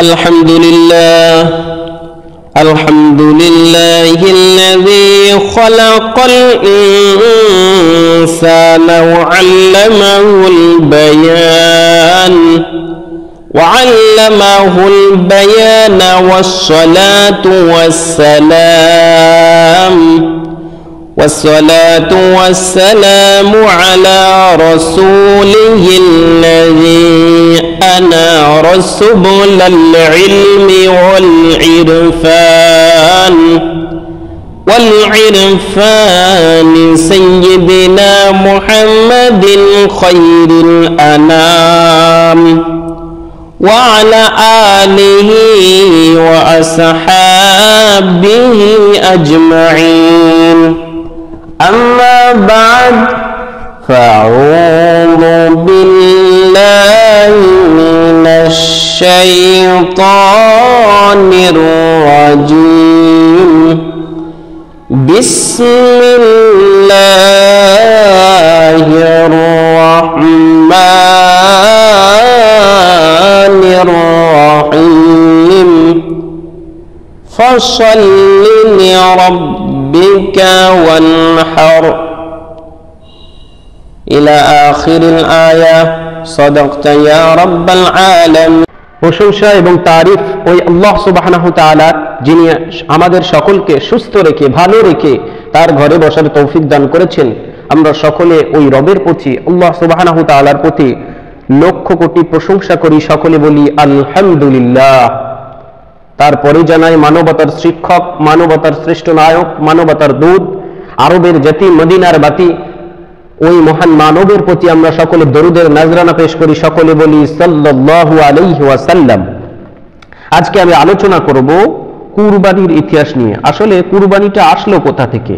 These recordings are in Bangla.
الحمد لله الذي خلق الإنسان وعلمه البيان والصلاة والسلام على رسوله الذي أنار سبل العلم والعرفان سيدنا محمد خير الأنام وعلى آله وأصحابه أجمعين. أما بعد، فأعوذ بالله من الشيطان الرجيم. بسم الله الرحمن الرحيم. فصل لربك وانحر إلى آخر الآية. صدقت يا رب العالمين. প্রশংসা এবং তারিফ ওই আল্লাহ সুবহানাহু ওয়া তাআলা, যিনি আমাদের সকলকে সুস্থ রেখে ভালো রেখে তার ঘরে বসার তৌফিক দান করেছেন। আমরা সকলে ওই রবের প্রতি, আল্লাহ সুবহানাহু ওয়া তাআলার প্রতি লক্ষ কোটি প্রশংসা করি, সকলে বলি আলহামদুলিল্লাহ। তারপরে জানাই মানবতার শিক্ষক, মানবতার শ্রেষ্ঠ নায়ক, মানবতার দূত, আরবের জাতি, মদিনার বাতি, ওই মহান মানবের প্রতি আমরা সকলে দরুদের নাজরানা পেশ করি, সকলে বলি সাল্লাল্লাহু আলাইহি ওয়াসাল্লাম। আজকে আমি আলোচনা করব কুরবানির ইতিহাস নিয়ে। আসলে কুরবানিটা আসলো কোথা থেকে,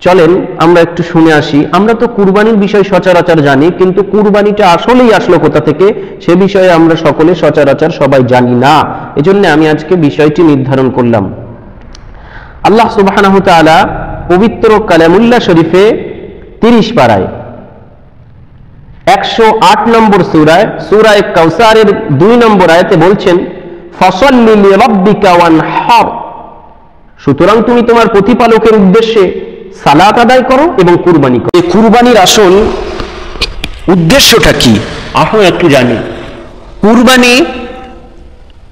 চলেন আমরা একটু শুনে আসি। আমরা তো কুরবানির বিষয় সচরাচর জানি, কিন্তু কুরবানিটা আসলেই আসলো কোথা থেকে সে বিষয়ে আমরা সকলে সচরাচর সবাই জানি না। এজন্য আমি আজকে বিষয়টি নির্ধারণ করলাম। আল্লাহ সুবহানাহু ওয়া তাআলা পবিত্র কালামুল্লাহ শরীফে 30 পারায় 108 নম্বর সূরা কাউসারের 2 নম্বর আয়াতে বলছেন, ফাসাল্লি লিরাব্বিকা ওয়ানহার। সুতরাং তুমি তোমার প্রতিপালকের উদ্দেশ্যে সালাত আদায় করো এবং কুরবানি করো। এই কুরবানির আসল উদ্দেশ্যটা কি আসলে একটু জানি।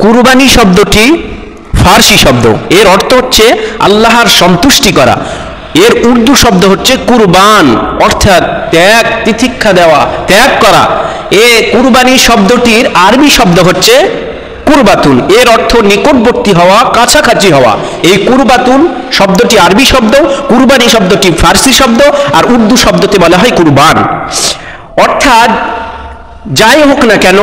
কুরবানি শব্দটি ফার্সি শব্দ, এর অর্থ হচ্ছে আল্লাহর সন্তুষ্টি করা। এর উর্দু শব্দ হচ্ছে কুরবান, অর্থাৎ ত্যাগ, তিতিক্ষা দেওয়া, ত্যাগ করা। কুরবানি শব্দটির আরবি শব্দ হচ্ছে কুরবাতুন, এর অর্থ নিকটবর্তী হওয়া, কাছাকাছি হওয়া। এই কুরবাতুন শব্দটি আরবি শব্দ, কুরবানি শব্দটি ফার্সি শব্দ, আর উর্দু শব্দতে বলা হয় কুরবান। অর্থাৎ যাই হোক না কেন,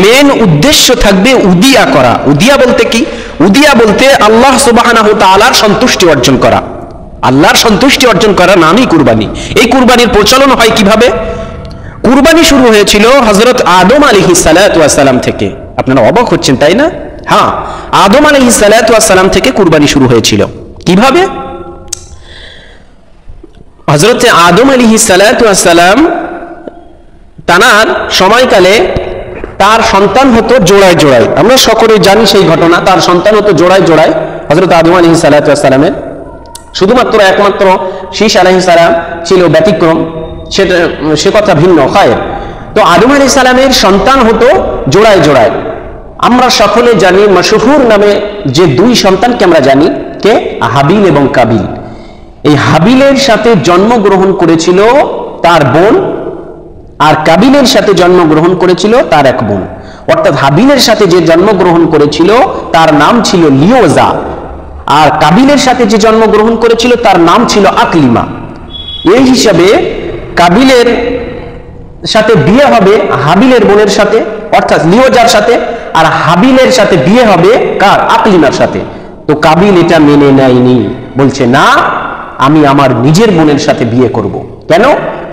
মেন উদ্দেশ্য থাকবে উদিয়া করা। উদিয়া বলতে কি? উদিয়া বলতে আল্লাহ সুবহানাহু ওয়া তাআলার সন্তুষ্টি অর্জন করা। আল্লাহর সন্তুষ্টি অর্জন করার নামই কুরবানি। এই কুরবানির প্রচলন হয় কিভাবে? কুরবানি শুরু হয়েছিল হযরত আদম আলাইহিস সালাতু ওয়াস সালাম থেকে। আপনারা অবাক হচ্ছেন, তাই না? হ্যাঁ, আদম আলাইহিস সালাতু ওয়াস সালাম থেকে কুরবানি শুরু হয়েছিল। কিভাবে? হযরত আদম আলাইহিস সালাতু ওয়াস সালাম তার সময়কালে তার সন্তান হতো জোড়ায় জোড়ায়। আমরা সকলে জানি সেই ঘটনা। তার সন্তান হতো জোড়ায় জোড়ায় হযরত আদম আলাইহিস সালাতু ওয়াস সালামের। শুধুমাত্র একমাত্র শীশ আলাইহিস সালাম ছিল ব্যতিক্রম, সে কথা ভিন্ন হয়। তো আদম আলাইহিস সালামের সন্তান হতো জোড়ায় জোড়ায়। আমরা সকলে জানি মাশহুর নামে যে 2 সন্তানকে আমরা জানি, কে? হাবিল এবং কাবিল। এই হাবিলের সাথে জন্মগ্রহণ করেছিল তার বোন, আর কাবিলের সাথে জন্মগ্রহণ করেছিল তার এক বোন। অর্থাৎ হাবিলের সাথে যে জন্মগ্রহণ করেছিল তার নাম ছিল লিওজা, আর কাবিলের সাথে যে জন্মগ্রহণ করেছিল তার নাম ছিল আকলিমা। এই হিসাবে কাবিলের সাথে বিয়ে হবে হাবিলের বোনের সাথে, অর্থাৎ লিওজার সাথে, আর হাবিলের সাথে বিয়ে হবে কার? আকলিমার সাথে। তো কাবিল এটা মেনে নেয়নি, বলছে না, আমি আমার নিজের বোনের সাথে বিয়ে করব। কেন?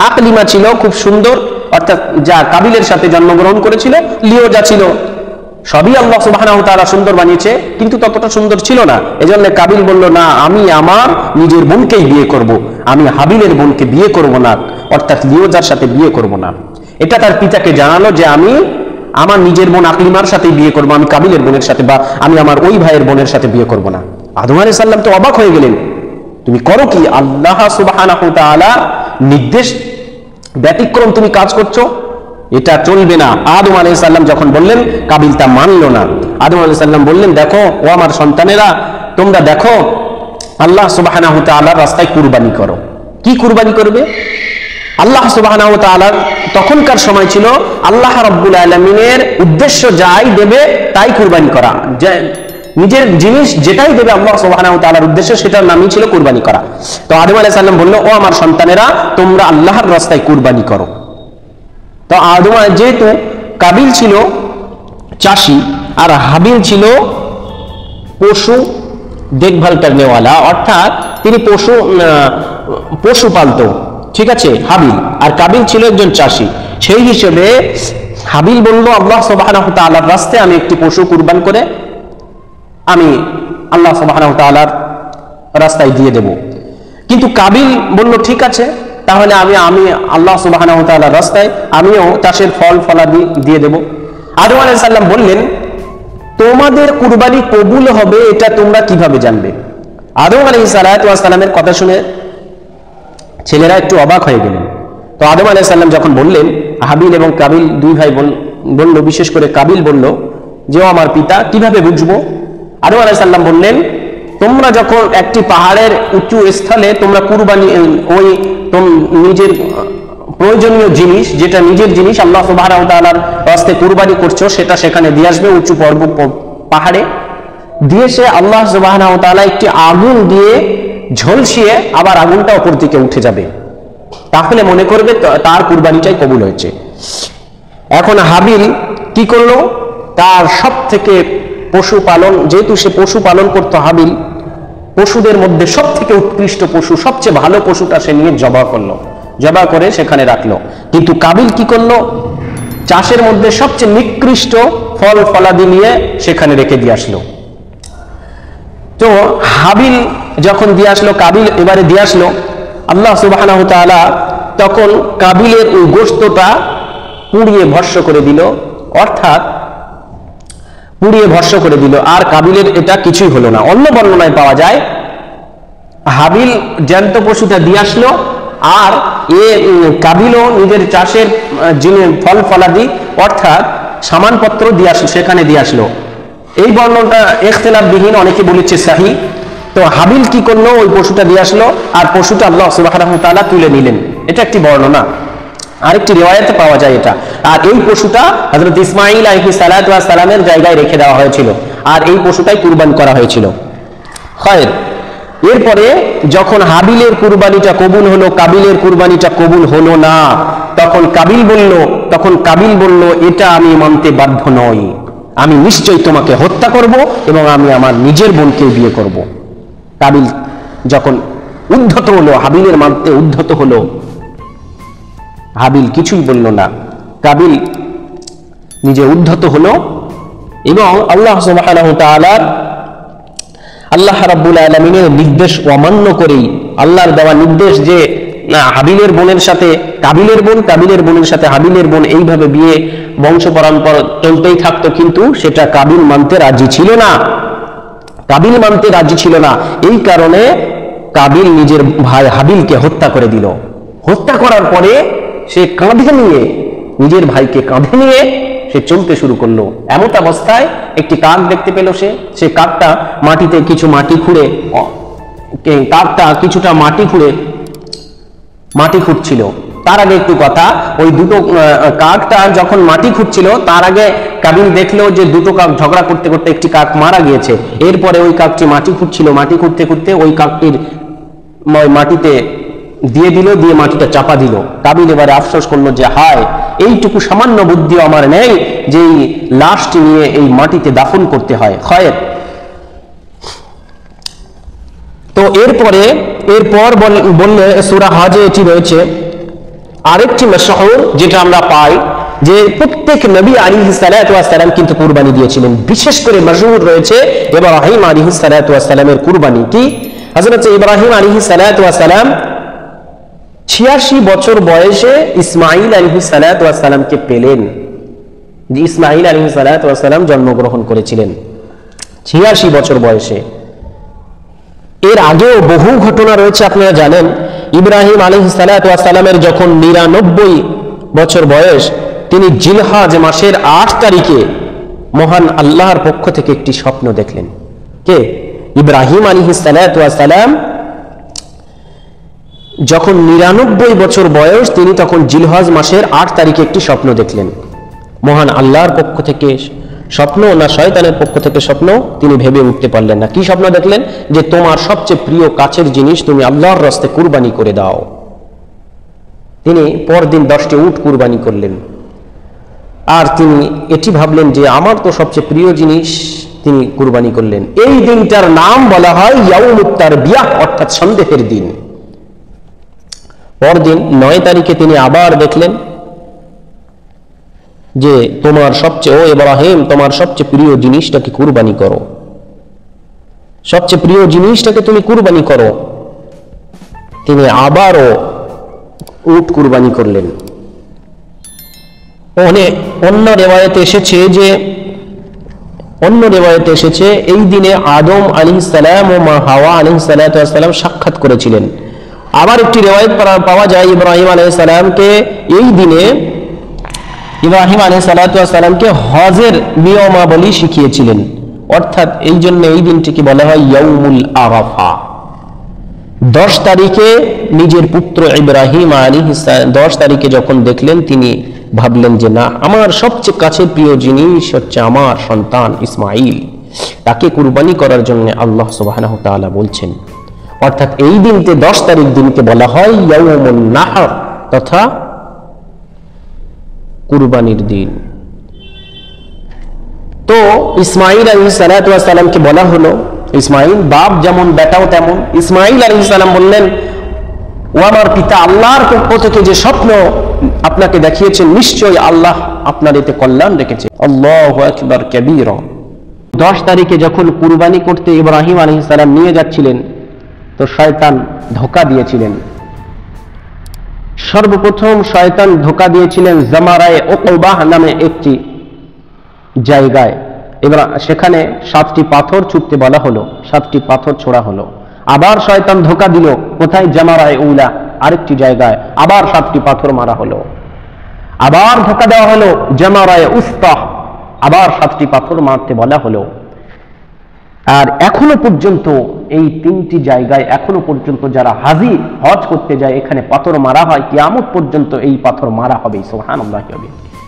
আকলিমা ছিল খুব সুন্দর, অর্থাৎ যা কাবিলের সাথে জন্মগ্রহণ করেছিল। লিওজা ছিল সবই আল্লাহ সুবহানাহু ওয়া তাআলা সুন্দর বানিয়েছে, কিন্তু ততটা সুন্দর ছিল না। এজন্য কাবিল বলল, না, আমি আমার নিজের বোনকেই বিয়ে করব, আমি হাবিলের বোনকে বিয়ে করব না, অর্থাৎ লিওজার সাথে বিয়ে করব না। এটা তার পিতাকে জানালো যে আমি আমার নিজের বোন আকলিমার সাথে বিয়ে করবো, আমি কাবিলের বোনের সাথে, বা আমি আমার ওই ভাইয়ের বোনের সাথে বিয়ে করব না। আদম আলাইহিস সালাম তো অবাক হয়ে গেলেন, তুমি করো কি? আল্লাহ সুবহানাহু ওয়া তাআলা নির্দেশ ব্যতিক্রম তুমি কাজ করছো, এটা চলবে না। আদম আলাইহিস সালাম যখন বললেন, কাবিল তা মানলো না। আদম আলাইহিস সালাম বললেন, দেখো ও আমার সন্তানেরা, তোমরা দেখো আল্লাহ সুবহানাহু ওয়া তাআলার রাস্তায় কুরবানি করো। কি কুরবানি করবে? আল্লাহ সুবহানাহু ওয়া তাআলার তখনকার সময় ছিল আল্লাহ রাব্বুল আলামিনের উদ্দেশ্য যাই দেবে তাই কুরবানি করা, নিজের জিনিস যেটাই দেবে আল্লাহ সুবহানাহু ওয়া তাআলার উদ্দেশ্য, সেটার নামই ছিল কুরবানি করা। তো আদম আলাইহিস সালাম বলল, ও আমার সন্তানেরা, তোমরা আল্লাহর রাস্তায় কুরবানি করো। তো আদম, যেহেতু কাবিল ছিল চাষী আর হাবিল ছিল পশু দেখভাল করনেওয়ালা, অর্থাৎ তিনি পশু পালতো, ঠিক আছে, হাবিল, আর কাবিল ছিল একজন চাষী। সেই হিসেবে হাবিল বলল, আল্লাহ সুবহানাহু ওয়া তাআলার রাস্তায় আমি একটি পশু কুরবান করে আমি আল্লাহ সুবহানাহু ওয়া তাআলার রাস্তায় দিয়ে দেব। কিন্তু কাবিল বলল, ঠিক আছে, তাহলে আমি আল্লাহ সুবহানাহু ওয়া তাআলার রাস্তায় আমিও চাষের ফল ফলাদি দিয়ে দেব। আদম আলাইহিস সালাম বললেন, তোমাদের কুরবানি কবুল হবে এটা তোমরা কিভাবে জানবে? আদম আলাইহিস সালামের কথা শুনে ছেলেরা একটু অবাক হয়ে গেলেন। তো আদম আলাইহিস সালাম যখন বললেন, হাবিল এবং কাবিল দুই ভাই বলল, বিশেষ করে কাবিল বলল যে, ও আমার পিতা, কিভাবে বুঝবো? আদম আলাইহিস সালাম বললেন, তোমরা যখন একটি পাহাড়ের উঁচু স্থলে তোমরা কুরবানি, ওই নিজের প্রয়োজনীয় জিনিস, যেটা নিজের জিনিস আল্লাহ সুবহানাহু ওয়া তাআলার রাস্তায় কুরবানি করছো, সেটা সেখানে দিয়ে আসবে উঁচু পাহাড়ে দিয়ে, সে আল্লাহ সুবহানাহু ওয়া তাআলা একটি আগুন দিয়ে ঝলসিয়ে আবার আগুনটা উপর দিকে উঠে যাবে, তাহলে মনে করবে তার কুরবানিটাই কবুল হয়েছে। এখন হাবিল কি করলো? তার সব থেকে পশু পালন, যেহেতু সে পশু পালন করতো, হাবিল পশুদের মধ্যে সব থেকে উৎকৃষ্ট পশু, সবচেয়ে ভালো পশুটা সে নিয়ে জবাই করলো, জবাই করে সেখানে রাখলো। কিন্তু কাবিল কি করলো? চাষের মধ্যে সবচেয়ে নিকৃষ্ট ফল ফলাদি নিয়ে সেখানে রেখে দিয়ে আসলো। তো হাবিল যখন দিয়ে আসলো, কাবিল এবারে দিয়ে আসলো, আল্লাহ সুবহানাহু ওয়া তাআলা তখন কাবিলের ওই গোশতটা পুড়িয়ে ভস্ম করে দিল, অর্থাৎ পুড়িয়ে ভস্ম করে দিল, আর কাবিলের এটা কিছুই হলো না। অন্য বর্ণনায় পাওয়া যায় হাবিল জ্যান্ত পশুটা দিয়ে আসলো, আর কাবিলও নিজের চাষের ফল ফলাদি অর্থাৎ সামানপত্র দিয়ে আসলো, সেখানে দিয়ে আসলো। এই বর্ণনাটা ইখতিলাফ বিহীন, অনেকে বলেছে সহিহ। তো হাবিল কি করলো? ওই পশুটা দিয়ে আসলো, আর পশুটা আল্লাহ সুবহানাহু ওয়া তাআলা তুলে নিলেন। এটা একটি বর্ণনা, আরেকটি রিওয়ায়াতে পাওয়া যায় এটা। আর এই পশুটা হযরত ইসমাঈল আলাইহিস সালামের জায়গায় রেখে দেওয়া হয়েছিল, আর এই পশুটাই কুরবান করা হয়েছিল। খায়র, এরপরে যখন হাবিলের কুরবানিটা কবুল হলো, কাবিলের কুরবানিটা কবুল হলো না, তখন কাবিল বলল, এটা আমি মানতে বাধ্য নই, আমি নিশ্চয়ই তোমাকে হত্যা করব এবং আমি আমার নিজের বোনকে বিয়ে করব। কাবিল যখন উদ্ধত হলো, হাবিলের মানতে উদ্ধত হলো, হাবিল কিছুই বলল না, কাবিল নিজে উদ্ধত হলো এবং আল্লাহ সুবহানাহু ওয়া তাআলা আল্লাহ রাব্বুল আলামিনের নির্দেশ অমান্য করেই, আল্লাহর দেওয়া নির্দেশ যে হাবিলের বোনের সাথে কাবিলের বোন, কাবিলের বোনের সাথে হাবিলের বোন, এইভাবে বিয়ে বংশ পরম্পরা চলতেই থাকতো, কিন্তু সেটা কাবিল মানতে রাজি ছিল না। কাবিল মানতে রাজি ছিল না, এই কারণে কাবিল নিজের ভাই হাবিলকে হত্যা করে দিল। হত্যা করার পরে সে কাঁধে নিয়ে, নিজের ভাইকে কাঁধে নিয়ে সে চলতে শুরু করলো। এমত অবস্থায় একটি কাক দেখতে পেল, সে কাকটা মাটিতে কিছু মাটি খুঁড়ে, কাকটা কিছুটা মাটি খুঁড়ছিল। তার আগে একটু কথা, ওই দুটো কাকটা যখন মাটি খুঁড়ছিল, তার আগে কাবিল দেখলো যে দুটো কাক ঝগড়া করতে করতে একটি কাক মারা গিয়েছে। এরপরে ওই কাকটি মাটি খুঁড়ছিল, মাটি খুঁড়তে খুঁড়তে ওই কাকটির মাটিতে দিয়ে দিল, দিয়ে মাটিটা চাপা দিল। কাবিল এবারে আফসোস করলো যে হায়, এইটুকু সামান্য বুদ্ধি আমার নেই যে এই লাশটি নিয়ে এই মাটিতে দাফন করতে হয়। খায়ের, তো এরপর বললে সূরা হজে এটি রয়েছে আরেকটি মাশহুর, যেটা আমরা পাই যে প্রত্যেক নবী আলাইহিস সালাতু ওয়াস সালাম কিন্তু কুরবানি দিয়েছিলেন। বিশেষ করে মাশহুর রয়েছে ইব্রাহিম আলাইহিস সালাতু ওয়াস সালামের কুরবানি। কি? হযরত ইব্রাহিম আলাইহিস সালাতু ওয়াস সালাম 86 বছর বয়সে ইসমাঈল আলাইহিস সালাতু ওয়াস সালামকে পেলেন। যে ইসমাঈল আলাইহিস সালাতু ওয়াস সালাম জন্মগ্রহণ করেছিলেন 86 বছর বয়সে। এর আগেও বহু ঘটনা রয়েছে, আপনারা জানেন। ইব্রাহিম আলাইহিস সালাতু ওয়াস সালামের যখন 99 বছর বয়স, তিনি জিলহজ মাসের 8 তারিখে মহান আল্লাহর পক্ষ থেকে একটি স্বপ্ন দেখলেন। কে? ইব্রাহিম আলাইহিস সালাতু ওয়াস সালাম যখন 99 বছর বয়স, তিনি তখন জিলহজ মাসের 8 তারিখে একটি স্বপ্ন দেখলেন। মহান আল্লাহর পক্ষ থেকে স্বপ্ন না শয়তানের পক্ষ থেকে স্বপ্ন, তিনি ভেবে উঠতে পারলেন না। কি স্বপ্ন দেখলেন? যে তোমার সবচেয়ে প্রিয় কাছের জিনিস তুমি আল্লাহর রাস্তে কুরবানি করে দাও। তিনি পরদিন 10টি উট কুরবানি করলেন। আর তিনি এটি ভাবলেন যে আমার তো সবচেয়ে প্রিয় জিনিস, তিনি কুরবানি করলেন। এই দিনটার নাম বলা হয় ইয়াউমুত তারবিয়াহ, অর্থাৎ সন্দেহের দিন। পরদিন 9 তারিখে তিনি আবার দেখলেন যে তোমার সবচেয়ে, ও ইব্রাহিম, তোমার সবচেয়ে প্রিয় জিনিসটাকে কুরবানি করো, সবচেয়ে প্রিয় জিনিসটাকে তুমি কুরবানি করো। তিনি আবারও উট কুরবানি করলেন। অন্য রেওয়ায়েতে এসেছে এই দিনে আদম আলাইহিস সালাম ও মা হাওয়া আলাইহিস সালাম সাক্ষাৎ করেছিলেন। আবার একটি রেওয়ায়েত পাওয়া যায় ইব্রাহিম আলাইহিস সালামকে এই দিনে ইব্রাহিম আলাইহিস সালামকে হজের নিয়মাবলী শিখিয়েছিলেন। অর্থাৎ এই জন্য এই দিনটিকে বলা হয় ইয়াউমুল আরাফা। 10 তারিখে নিজের পুত্র ইব্রাহিম আলাইহিস সালাম 10 তারিখে যখন দেখলেন, তিনি ভাবলেন যে না, আমার সবচেয়ে কাছের প্রিয় জিনিস হচ্ছে আমার সন্তান ইসমাঈল, তাকে কুরবানি করার জন্য আল্লাহ সুবহানাহু ওয়া তাআলা বলছেন। অর্থাৎ এই দিনকে 10 তারিখ দিনকে বলা হয় ইয়াউমুন নাহর, তথা কুরবানির দিন। তো ইসমাঈল আলাইহিস সালামকে বলা হলো, ইসমাঈল বাপ যেমন বেটাও তেমন। ইসমাঈল আলাইহিস সালাম বললেন, ও আমার পিতা, আল্লাহর পক্ষ থেকে যে স্বপ্ন আপনাকে দেখিয়েছেন, নিশ্চয়ই আল্লাহ আপনার এতে কল্যাণ রেখেছে। আল্লাহু আকবার কাবীরা। 10 তারিখে যখন কুরবানি করতে ইব্রাহিম আলাইহিস সালাম নিয়ে যাচ্ছিলেন, তো শয়তান ধোঁকা দিয়েছিলেন। সর্বপ্রথম শয়তান ধোঁকা দিয়েছিলেন জামারায়ে উকবাহ নামে একটি জায়গায়। এবার সেখানে 7টি পাথর ছুঁড়তে বলা হলো, 7টি পাথর ছোড়া হলো। আবার শয়তান ধোঁকা দিল কোথায়? জামারায়ে উলা, আরেকটি জায়গায় আবার 7টি পাথর মারা হলো। আবার ধোঁকা দেওয়া হলো জামারায়ে উস্তা, আবার 7টি পাথর মারতে বলা হলো। আর এখনো পর্যন্ত এই 3টি জায়গায় এখনো পর্যন্ত যারা হাজি হজ করতে যায়, এখানে পাথর মারা হয়। কিয়ামত পর্যন্ত এই পাথর মারা হবে। সুবহানাল্লাহ।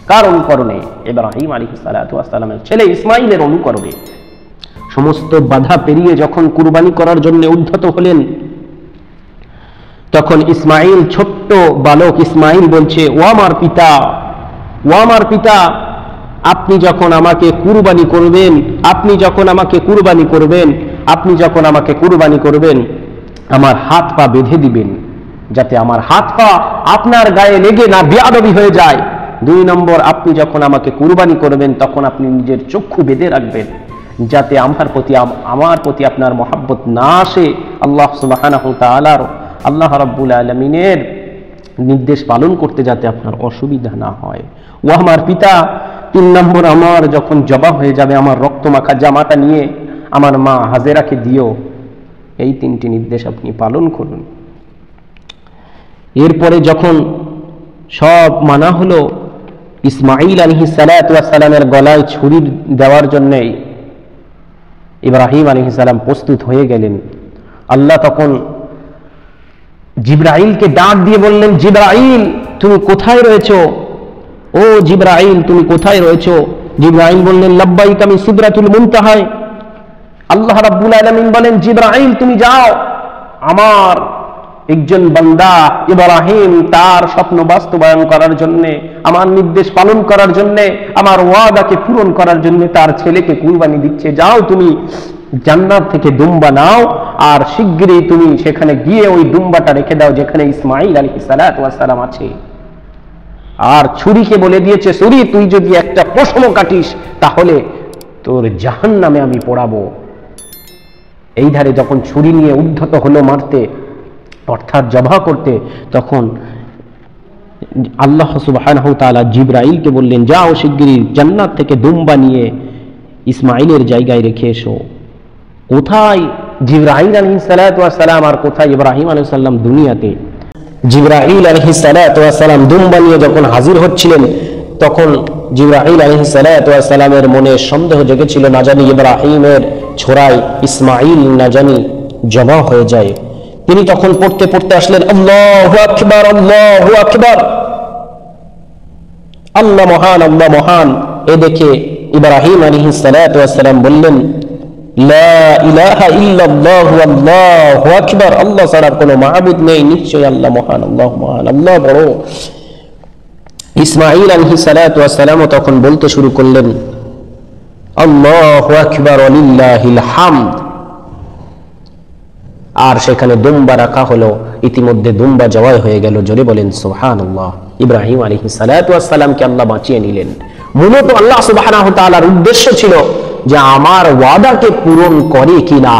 কার অনুকরণে? ইব্রাহিম আলাইহিস সালামের ছেলে ইসমাঈলের অনুকরণে। সমস্ত বাধা পেরিয়ে যখন কুরবানি করার জন্য উদ্ধত হলেন, তখন ইসমাঈল, ছোট্ট বালক ইসমাঈল বলছে, ও আমার পিতা, ও আমার পিতা, আপনি যখন আমাকে কুরবানি করবেন, আপনি যখন আমাকে কুরবানি করবেন, আপনি যখন আমাকে কুরবানি করবেন, আমার হাত পা বেঁধে দিবেন, যাতে আমার হাত পা আপনার গায়ে লেগে না বেয়াদবি হয়ে যায়। 2 নম্বর, আপনি যখন আমাকে কুরবানি করবেন, তখন আপনি নিজের চক্ষু বেঁধে রাখবেন, যাতে আমার প্রতি আপনার মহব্বত না আসে। আল্লাহ সুবহানাহু ওয়া তাআলার, আল্লাহ রাব্বুল আলামিনের নির্দেশ পালন করতে যাতে আপনার অসুবিধা না হয়। ও আমার পিতা, 3 নম্বর, আমার যখন জবাব হয়ে যাবে, আমার রক্তমাখা জামাটা নিয়ে আমার মা হাজেরাকে দিও। এই 3টি নির্দেশ আপনি পালন করুন। এরপরে যখন সব মানা হলো, ইসমাঈল আলাইহিস সালামের গলায় ছুরি দেওয়ার জন্য ইব্রাহিম আলাইহিস সালাম প্রস্তুত হয়ে গেলেন। আল্লাহ তখন জিবরাইলকে ডাক দিয়ে বললেন, জিবরাইল, তুমি কোথায় রয়েছো? ও জিবরাইল, তুমি কোথায় রয়েছো? জিবরাইল বললেন, লাব্বাইক, আমি সিদরাতুল মুনতাহায়। আল্লাহ রাব্বুল আলামিন বলেন, জিবরাইল, তুমি যাও, আমার একজন বান্দা ইব্রাহিম তার স্বপ্ন বাস্তবায়ন করার জন্য, আমার নির্দেশ পালন করার জন্য, আমার ওয়াদাকে পূরণ করার জন্য তার ছেলেকে কুরবানি দিচ্ছে। যাও, তুমি জান্নাত থেকে দুম্বা নাও, আর শিগগিরই তুমি সেখানে গিয়ে ওই দুম্বাটা রেখে দাও যেখানে ইসমাঈল আলাইহিস সালাম আছে। আর ছুরিকে বলে দিয়েছে, ছুরি, তুই যদি একটা পশম কাটিস তাহলে তোর জাহান্নামে আমি পোড়াবো। এই ধারে যখন ছুরি নিয়ে উদ্ধত হলো মারতে, অর্থাৎ জবাহ করতে, তখন আল্লাহ সুবহানাহু ওয়া তাআলা জিবরাইলকে বললেন, যাও শিগগিরই জান্নাত থেকে দুম্বা নিয়ে ইসমাইলের জায়গায় রেখে এসো। কোথায় জিবরাইল আলাইহিস সালাতু ওয়াস সালাম আর কোথায় ইব্রাহিম আলাইহিস সালাম দুনিয়াতে? জিবরাইল আলাইহিস সালাতু ওয়াস সালাম দুম্বা নিয়ে যখন হাজির হচ্ছিলেন, তখন জিবরাইল আলাইহিস সালাতু ওয়াস সালামের মনে সন্দেহ জেগেছিল, না জানি ইব্রাহিমের ছোড়ায় ইসমাইল না জানি জমা হয়ে যায়। তিনি তখন পড়তে পড়তে আসলেন, আল্লাহু আকবার, আল্লাহু আকবার, আল্লাহ মহান, আল্লাহ মহান। এ দেখে ইব্রাহিম আলাইহিস সালাতু ওয়াস সালাম বললেন, লা ইলাহা ইল্লাল্লাহু আল্লাহু আকবার, আল্লাহ ছাড়া কোনো মাবুদ নেই, নিশ্চয়ই আল্লাহ মহান, আল্লাহ মহান, আল্লাহ বড়। ইসমাইল আলাইহিস সালাতু ওয়াস সালাম তখন বলতে শুরু করলেন, আল্লাহু আকবার ওয়া লিল্লাহিল হামদ। আর সেখানে দুম্বা রাখা হলো, ইতিমধ্যে দুম্বা জবাই হয়ে গেল। জোরে বলেন সুবহানাল্লাহ। ইব্রাহিম আলাইহিস সালাতু ওয়াস সালামকে আল্লাহ বাঁচিয়ে নিলেন। মূলত আল্লাহ সুবহানাহু ওয়া তাআলার উদ্দেশ্য ছিল যে আমার ওয়াদাকে পূরণ করে কিনা।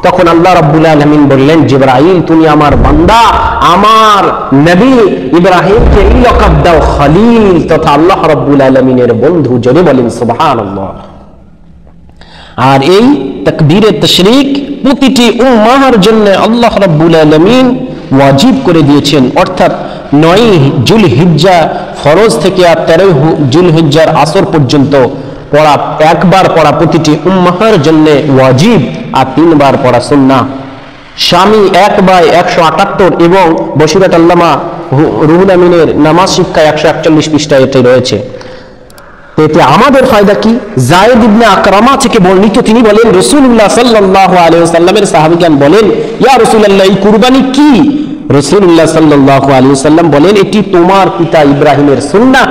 তখন আল্লাহ রাব্বুল আলামিন বললেন, জিবরাইল তুমি আমার বান্দা, আমার নবী ইব্রাহিমকে এই লকাব দাও, খলিল তথা আল্লাহ রাব্বুল আলামিনের বন্ধু। জোরে বলেন সুবহানাল্লাহ। আর এই তাকবীরে তাশরিক প্রতিটি উম্মাহর জন্য আল্লাহ রাব্বুল আলামিন ওয়াজিব করে দিয়েছেন। অর্থাৎ 9 যুলহিজ্জা ফরজ থেকে আর 13 যুলহিজ্জার আসর পর্যন্ত পড়া, একবার পড়া প্রতিটি উম্মাহর জন্য ওয়াজিব, আর 3 বার পড়া সুন্নাহ। স্বামী 1/178 এবং বশিরাত আল্লামা রুহুল আমিনের নামাজ শিক্ষা 141 পৃষ্ঠায় এটি রয়েছে। এতে আমাদের ফায়দা কি? যায়েদ ইবনে আকরামা থেকে বর্ণিত, তিনি বলেন, রাসূলুল্লাহ সাল্লাল্লাহু আলাইহি ওয়াসাল্লামের সাহাবীগণ বলেন, ইয়া রাসূলুল্লাহ, এই কুরবানি কি? রাসূলুল্লাহ সাল্লাল্লাহু আলাইহি ওয়াসাল্লাম বলেন, এটি তোমার পিতা ইব্রাহিমের সুন্নাহ,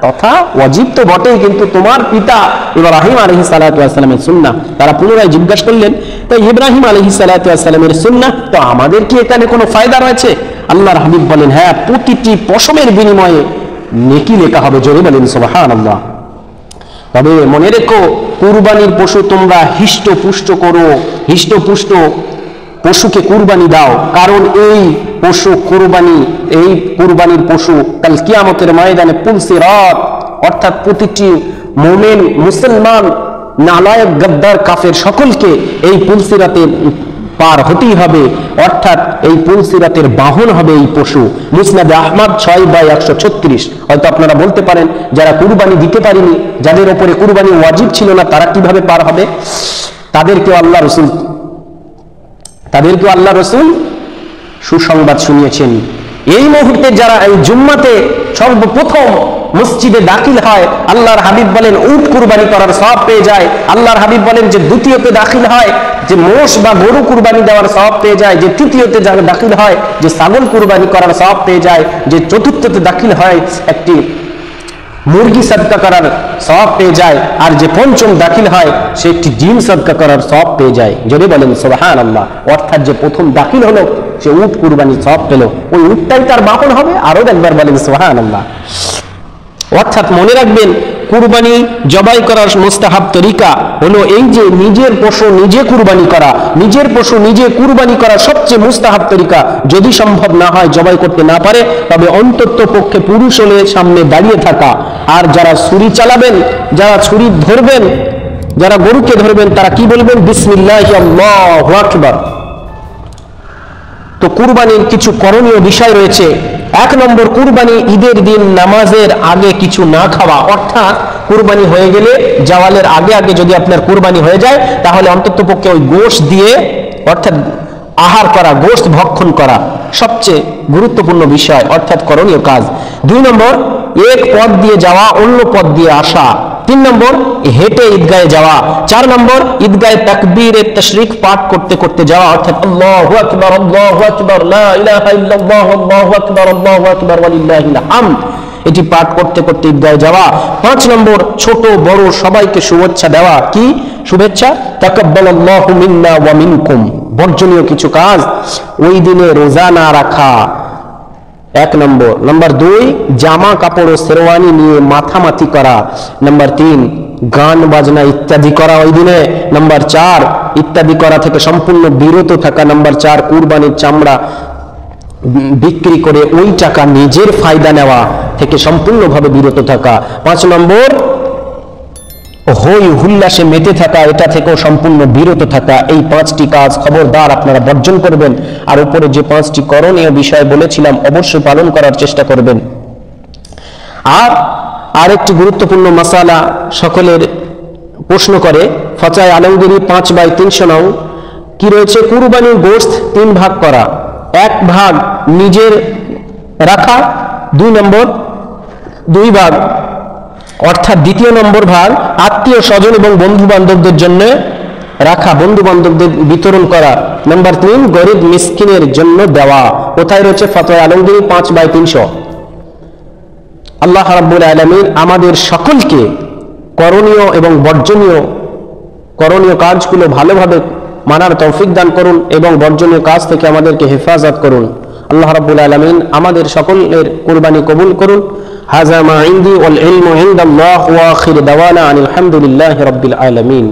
তথা ওয়াজিব তো বটেই, কিন্তু তোমার পিতা ইব্রাহিম আলাইহিস সালাতু ওয়াস সালামের সুন্নাহ। তারা পুনরায় জিজ্ঞাসা করলেন, তো ইব্রাহিম আলাইহিস সালাতু ওয়াস সালামের সুন্নাহ, তো আমাদের কি এখানে কোনো ফায়দা রয়েছে? আল্লাহর হাবিব বলেন, হ্যাঁ, প্রতিটি পশমের বিনিময়ে নেকি লেখা হবে। জোরে বলেন সুবহানাল্লাহ। তবে মনে রেখো, কুরবানির পশু তোমরা হিষ্টপুষ্ট করো, হিষ্টপুষ্ট পশুকে কুরবানি দাও, কারণ এই পশু কুরবানি, এই কুরবানির পশু কাল কিয়ামতের ময়দানে পুলসিরাত, অর্থাৎ প্রতিটি মুমিন, মুসলমান, নালায়েক, গাদ্দার, কাফের সকলকে এই পুলসিরাতে পার হতেই হবে। অর্থাৎ এই পুলসিরাতের বাহন হবে এই পশু। মুসনাদে আহমদ 6/136। হয়তো আপনারা বলতে পারেন, যারা কুরবানি দিতে পারেনি, যাদের উপরে কুরবানি ওয়াজিব ছিল না, তারা কিভাবে পার হবে? তাদেরকেও আল্লাহ রসুল সুসংবাদ শুনিয়েছেন। এই মুহূর্তে যারা এই জুম্মাতে সর্বপ্রথম মসজিদে দাখিল হয়, আল্লাহর হাবিব বলেন উট কুরবানি করার সওয়াব পেয়ে যায়। আল্লাহর হাবিব বলেন যে দ্বিতীয়তে দাখিল হয় যে মোষ বা গরু কুরবানি দেওয়ার সওয়াব পেয়ে যায়, যে তৃতীয়তে দাখিল হয় যে ছাগল কুরবানি করার সওয়াব পেয়ে যায়, যে চতুর্থতে দাখিল হয় একটি মুরগি সাদকা করার সওয়াব পেয়ে যায়, আর যে পঞ্চম দাখিল হয় সে একটি ডিম সাদকা করার সওয়াব পেয়ে যায়। যদি বলেন সুবহানাল্লাহ। অর্থাৎ যে প্রথম দাখিল হলো সে উট কুরবানি সওয়াব পেল, ওই উটটাই তার বাহন হবে। আরো একবার বলেন সুবহানাল্লাহ। অর্থাৎ মনে রাখবেন, কুরবানি জবাই করার মুস্তাহাব তরিকা হলো এই যে নিজের পশু নিজে কুরবানি করা। নিজের পশু নিজে কুরবানি করা সবচেয়ে মুস্তাহাব তরিকা। যদি সম্ভব না হয়, জবাই করতে না পারে, তবে অন্তত পক্ষে পুরুষ হলে সামনে দাঁড়িয়ে থাকা। আর যারা ছুরি চালাবেন, যারা ছুরি ধরবেন, যারা গরুকে ধরবেন, তারা কি বলবেন? বিসমিল্লাহি আল্লাহু আকবার। তো কুরবানির কিছু করণীয় বিষয় রয়েছে। 1 নম্বর, কুরবানি ঈদের দিন নামাজের আগে কিছু না খাওয়া। অর্থাৎ কুরবানি হয়ে গেলে জাওয়ালের আগে আগে যদি আপনার কুরবানি হয়ে যায়, তাহলে অন্তত পক্ষে ওই গোশত দিয়ে, অর্থাৎ আহার করা, গোশত ভক্ষণ করা সবচেয়ে গুরুত্বপূর্ণ বিষয়, অর্থাৎ করণীয় কাজ। 2 নম্বর, এক পথ দিয়ে যাওয়া, অন্য পথ দিয়ে আসা। 3 নম্বর, হেঁটে ঈদগাহে যাওয়া। 4 নম্বর, ঈদগাহে তাকবীরে তাশরিক পাঠ করতে করতে যাওয়া, অর্থাৎ আল্লাহু আকবার, আল্লাহু আকবার, লা ইলাহা ইল্লাল্লাহ, আল্লাহু আকবার, আল্লাহু আকবার ওয়া লিল্লাহিল হামদ, এটি পাঠ করতে করতে ঈদগাহে যাওয়া। 5 নম্বর, ছোট বড় সবাইকে শুভেচ্ছা দেওয়া। কি শুভেচ্ছা? তাকাব্বালাল্লাহু মিন্না ওয়া মিনকুম। বর্জনীয় কিছু কাজ, ওই দিনে রোজা না রাখা 1 নম্বর। নাম্বার 2, জামা কাপড় ও শেরওয়ানি নিয়ে মাথামাতি করা। নাম্বার 3, গান বাজনা ইত্যাদি করা ওই দিনে। নাম্বার 4, ইত্যাদি করা থেকে সম্পূর্ণ বিরত থাকা। নাম্বার 4, কুরবানির চামড়া বিক্রি করে ওই টাকা নিজের ফায়দা নেওয়া থেকে সম্পূর্ণভাবে বিরত থাকা। 5 নম্বর, হই হুল্লাসে মেতে থাকা, এটা থেকেও সম্পূর্ণ বিরত থাকা। এই 5টি কাজ খবরদার আপনারা বর্জন করবেন। আর উপরে যে 5টি করণীয় বিষয় বলেছিলাম অবশ্যই পালন করার চেষ্টা করবেন। আর আরেকটি গুরুত্বপূর্ণ মাসালা সকলের প্রশ্ন করে, ফাতোয়া আলমগীরি 5/309 কি রয়েছে? কুরবানির গোশত 3 ভাগ করা, 1 ভাগ নিজের রাখা, 2 নম্বর 2 ভাগ অর্থাৎ দ্বিতীয় নম্বর ভাগ আত্মীয় স্বজন এবং বন্ধু বান্ধবদের জন্য রাখা, বন্ধু বান্ধবদের বিতরণ করা। নাম্বার 3 গরিব মিসকিনের জন্য দেওয়া। কোথায় রয়েছে? ফাতোয়া আলমগীরি 5/300। আল্লাহ রাব্বুল আলামিন আমাদের সকলকে করণীয় এবং বর্জনীয় কাজগুলো ভালোভাবে মানার তৌফিক দান করুন এবং বর্জনীয় কাজ থেকে আমাদেরকে হেফাজত করুন। আল্লাহ রাব্বুল আলামিন আমাদের সকলের কুরবানি কবুল করুন। হাযা মা ইনদি ওয়াল ইলমু ইনদাল্লাহ ওয়া আখির দাওয়ানা আনিল হামদুলিল্লাহি রাব্বিল আলামিন।